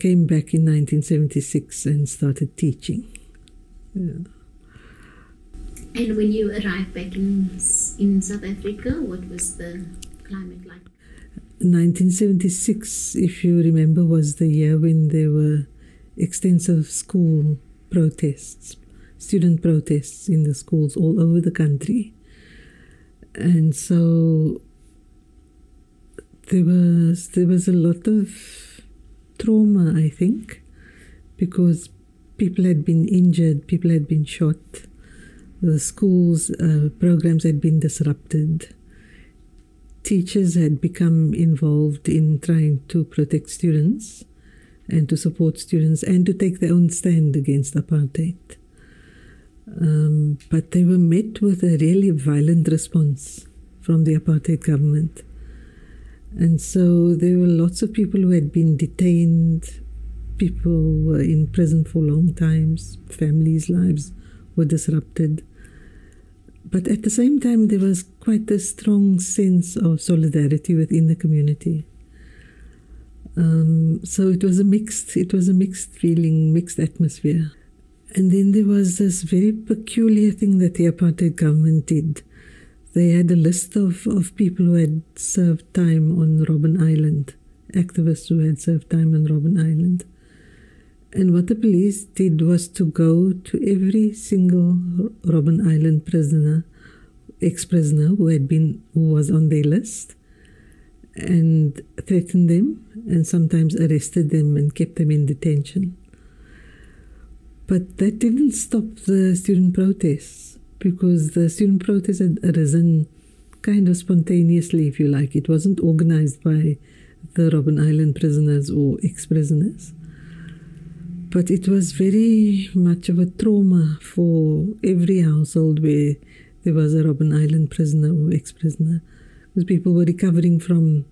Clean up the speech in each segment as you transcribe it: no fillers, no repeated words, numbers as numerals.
came back in 1976 and started teaching. Yeah. And when you arrived back in South Africa, what was the climate like? 1976, if you remember, was the year when there were extensive school protests, student protests in the schools all over the country. And so there was a lot of trauma, I think, because people had been injured, people had been shot, the schools' programs had been disrupted. Teachers had become involved in trying to protect students and to support students and to take their own stand against apartheid. But they were met with a really violent response from the apartheid government. And so there were lots of people who had been detained, people were in prison for long times, families' lives were disrupted. But at the same time, there was quite a strong sense of solidarity within the community. So it was a mixed feeling, mixed atmosphere. And then there was this very peculiar thing that the apartheid government did. They had a list of people who had served time on Robben Island, activists who had served time on Robben Island. And what the police did was to go to every single Robben Island prisoner, ex-prisoner who was on their list, and threatened them, and sometimes arrested them and kept them in detention. But that didn't stop the student protests, because the student protests had arisen kind of spontaneously, if you like. It wasn't organized by the Robben Island prisoners or ex-prisoners. But it was very much of a trauma for every household where there was a Robben Island prisoner or ex-prisoner, because people were recovering from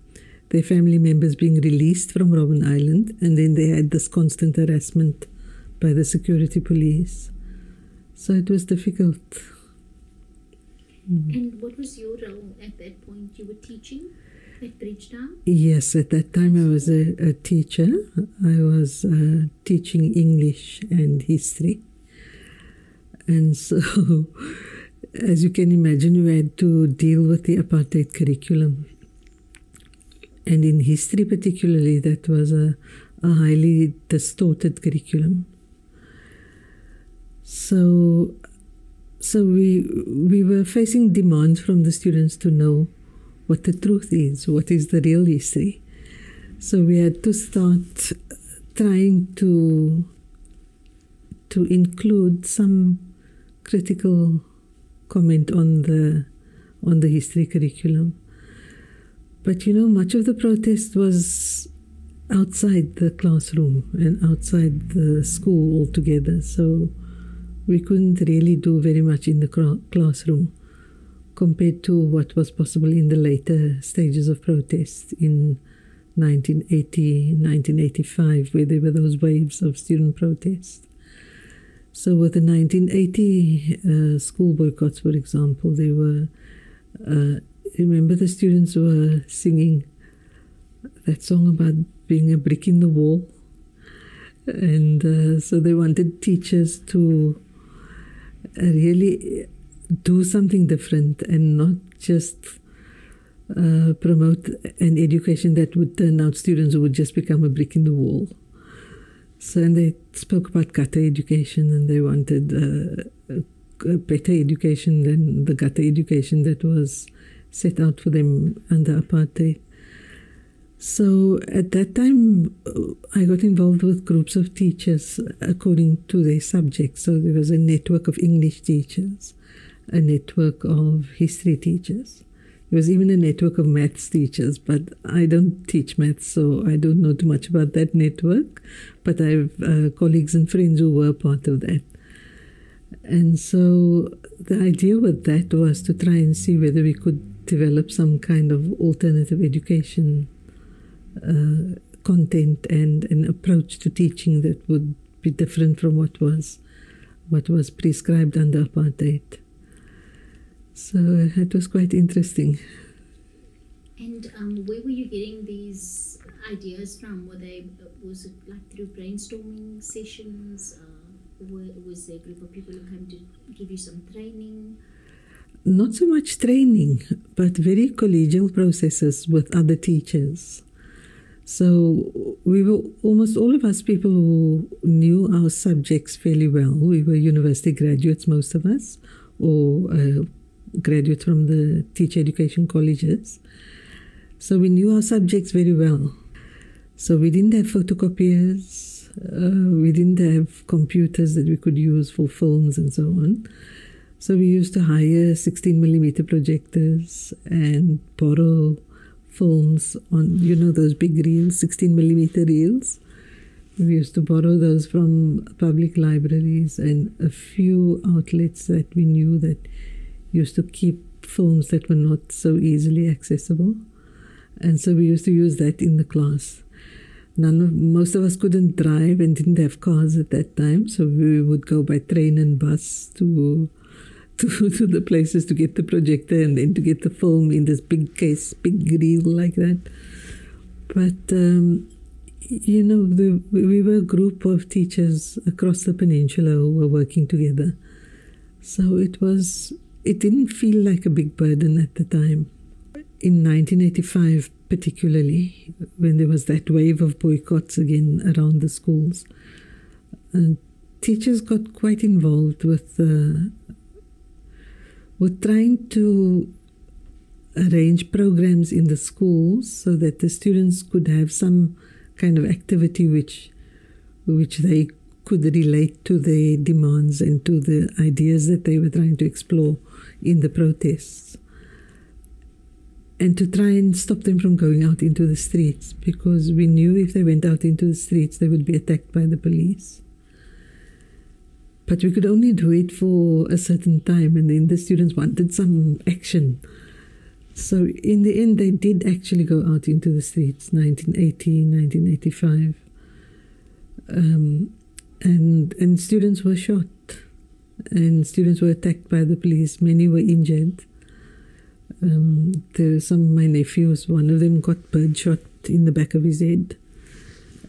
their family members being released from Robben Island, and then they had this constant harassment by the security police. So it was difficult. And what was your role at that point? You were teaching at Bridgetown? Yes, at that time I was a teacher. I was teaching English and history. And so, as you can imagine, we had to deal with the apartheid curriculum. And in history particularly, that was a highly distorted curriculum. So we were facing demands from the students to know what the truth is, what is the real history. So we had to start trying to include some critical comment on the history curriculum. But much of the protest was outside the classroom and outside the school altogether. So we couldn't really do very much in the classroom compared to what was possible in the later stages of protest in 1980, 1985, where there were those waves of student protest. So with the 1980 school boycotts, for example, they were, remember the students were singing that song about being a brick in the wall. And so they wanted teachers to really do something different and not just promote an education that would turn out students who would just become a brick in the wall. So, and they spoke about gutter education, and they wanted a better education than the gutter education that was set out for them under apartheid. So at that time, I got involved with groups of teachers according to their subjects. So there was a network of English teachers, a network of history teachers. There was even a network of maths teachers, but I don't teach maths, so I don't know too much about that network. But I have colleagues and friends who were part of that. And so the idea with that was to try and see whether we could develop some kind of alternative education content and an approach to teaching that would be different from what was prescribed under apartheid. So it was quite interesting. And where were you getting these ideas from? Was it like through brainstorming sessions? Was there a group of people who came to give you some training? Not so much training, but very collegial processes with other teachers. So we were almost all of us people who knew our subjects fairly well. We were university graduates, most of us, or graduates from the teacher education colleges. So we knew our subjects very well. So we didn't have photocopiers. We didn't have computers that we could use for films and so on. So we used to hire 16mm projectors and borrow films on, those big reels, 16mm reels. We used to borrow those from public libraries and a few outlets that we knew that used to keep films that were not so easily accessible. And so we used to use that in the class. Most of us couldn't drive and didn't have cars at that time, so we would go by train and bus to the places to get the projector and then to get the film in this big case, big reel like that. But, we were a group of teachers across the peninsula who were working together. So it didn't feel like a big burden at the time. In 1985 particularly, when there was that wave of boycotts again around the schools, teachers got quite involved with trying to arrange programs in the schools so that the students could have some kind of activity which they could relate to their demands and to the ideas that they were trying to explore in the protests. And to try and stop them from going out into the streets, because we knew if they went out into the streets, they would be attacked by the police. But we could only do it for a certain time, and then the students wanted some action. So in the end, they did actually go out into the streets, 1980, 1985. And students were shot, and students were attacked by the police. Many were injured. There were some of my nephews, one of them got birdshot in the back of his head.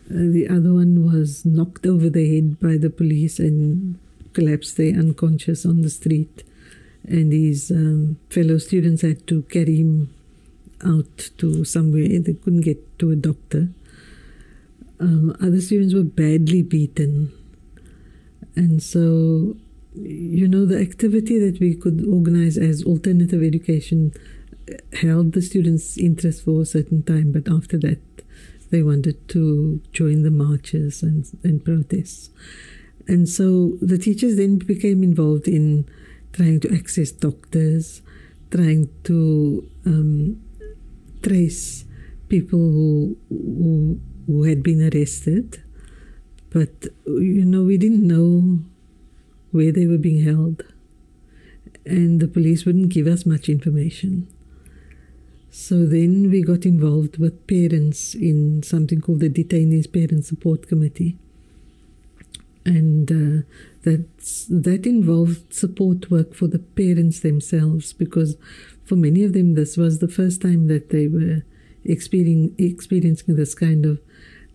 The other one was knocked over the head by the police and collapsed there unconscious on the street. And his fellow students had to carry him out to somewhere. They couldn't get to a doctor. Other students were badly beaten. And so, the activity that we could organize as alternative education held the students' interest for a certain time, but after that they wanted to join the marches and protests. And so the teachers then became involved in trying to access doctors, trying to trace people who had been arrested. But, we didn't know where they were being held. And the police wouldn't give us much information. So then we got involved with parents in something called the Detainees Parent Support Committee. And that involved support work for the parents themselves, because for many of them this was the first time that they were experiencing this kind of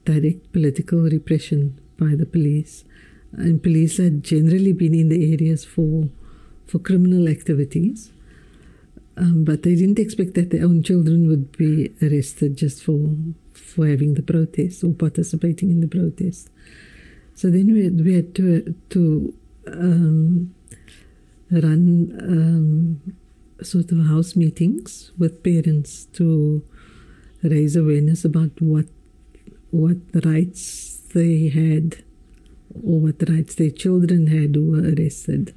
direct political repression by the police. And police had generally been in the areas for criminal activities, but they didn't expect that their own children would be arrested just for having the protest or participating in the protest. So then we had to run sort of house meetings with parents to raise awareness about what rights they had, or what rights their children had who were arrested.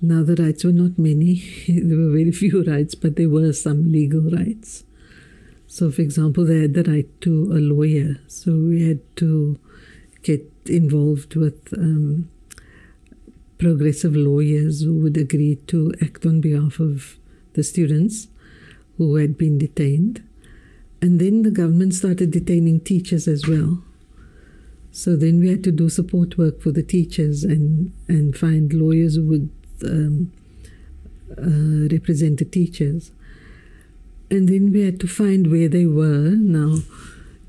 Now, the rights were not many. There were very few rights, but there were some legal rights. So, for example, they had the right to a lawyer. So we had to get involved with progressive lawyers who would agree to act on behalf of the students who had been detained. And then the government started detaining teachers as well. So then we had to do support work for the teachers and find lawyers who would represent the teachers. And then we had to find where they were. Now,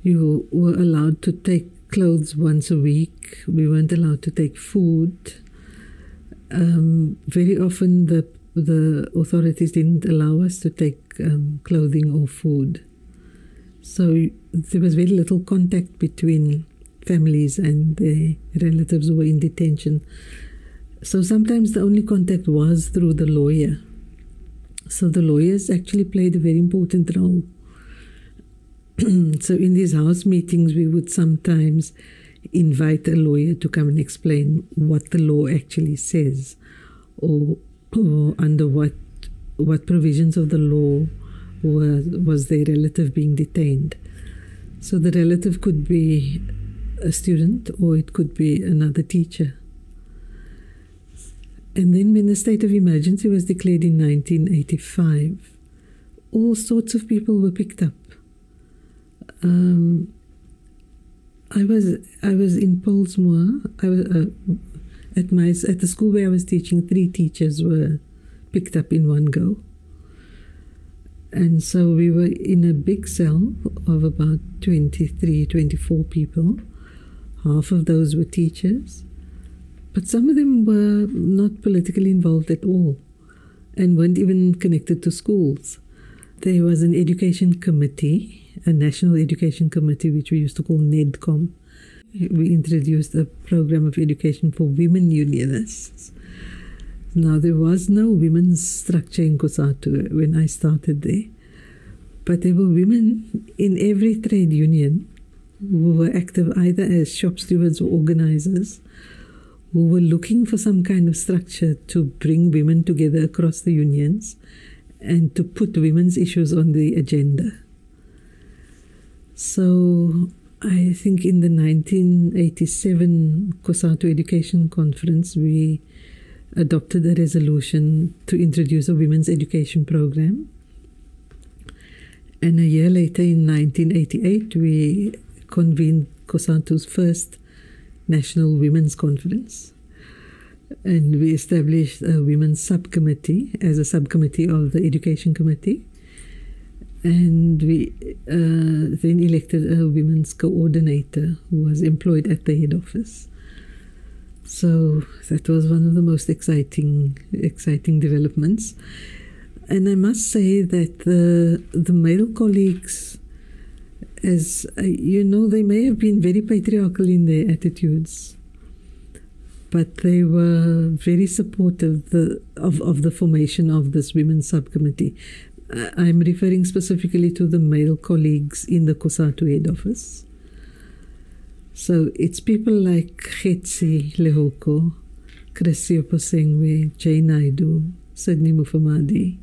you were allowed to take clothes once a week. We weren't allowed to take food. Very often the authorities didn't allow us to take clothing or food. So there was very little contact between families and their relatives who were in detention. So sometimes the only contact was through the lawyer. So the lawyers actually played a very important role. So in these house meetings, we would sometimes invite a lawyer to come and explain what the law actually says, or under what provisions of the law was their relative being detained. So the relative could be a student or it could be another teacher. And then when the state of emergency was declared in 1985, all sorts of people were picked up. I was in Polsmoor. I was at the school where I was teaching. 3 teachers were picked up in one go, and so we were in a big cell of about 23, 24 people. Half of those were teachers, but some of them were not politically involved at all, and weren't even connected to schools. There was an education committee, a national education committee, which we used to call NEDCOM. We introduced a program of education for women unionists. Now, there was no women's structure in COSATU when I started there, but there were women in every trade union who were active either as shop stewards or organizers, who were looking for some kind of structure to bring women together across the unions and to put women's issues on the agenda. So I think in the 1987 COSATU Education Conference, we adopted a resolution to introduce a women's education program. And a year later, in 1988, we convened COSATU's first National Women's Conference. And we established a women's subcommittee as a subcommittee of the Education Committee. And we then elected a women's coordinator who was employed at the head office. So that was one of the most exciting developments. And I must say that the male colleagues, as you know, they may have been very patriarchal in their attitudes, but they were very supportive of the formation of this women's subcommittee. I'm referring specifically to the male colleagues in the COSATU head office. So it's people like Khetsi Lehoko, Chrissy Posengwe, Jay Naidu, Sydney Mufamadi.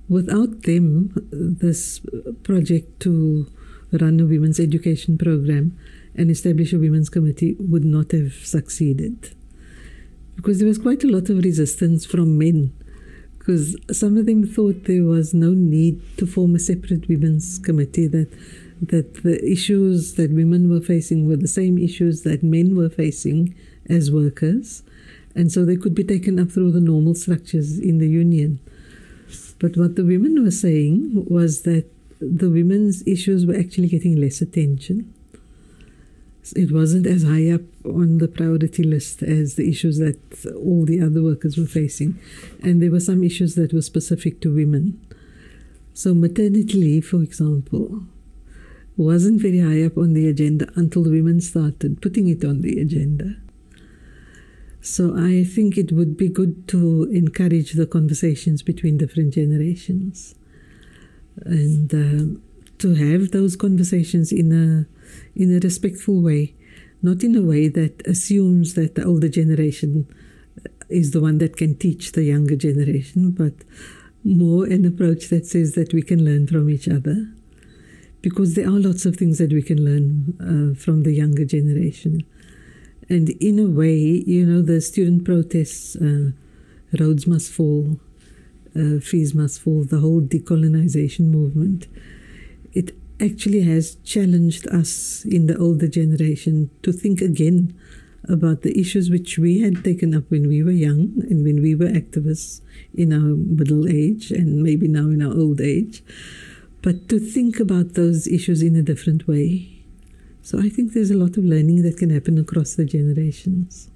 Without them, this project to run a women's education program and establish a women's committee would not have succeeded. Because there was quite a lot of resistance from men, because some of them thought there was no need to form a separate women's committee, that the issues that women were facing were the same issues that men were facing as workers, and so they could be taken up through the normal structures in the union. But what the women were saying was that the women's issues were actually getting less attention. It wasn't as high up on the priority list as the issues that all the other workers were facing. And there were some issues that were specific to women. So maternity leave, for example, wasn't very high up on the agenda until the women started putting it on the agenda. So I think it would be good to encourage the conversations between different generations, and to have those conversations in a respectful way, not in a way that assumes that the older generation is the one that can teach the younger generation, but more an approach that says that we can learn from each other, because there are lots of things that we can learn from the younger generation. And in a way, you know, the student protests, roads must fall, fees must fall, the whole decolonization movement, it actually has challenged us in the older generation to think again about the issues which we had taken up when we were young and when we were activists in our middle age and maybe now in our old age, but to think about those issues in a different way. So I think there's a lot of learning that can happen across the generations.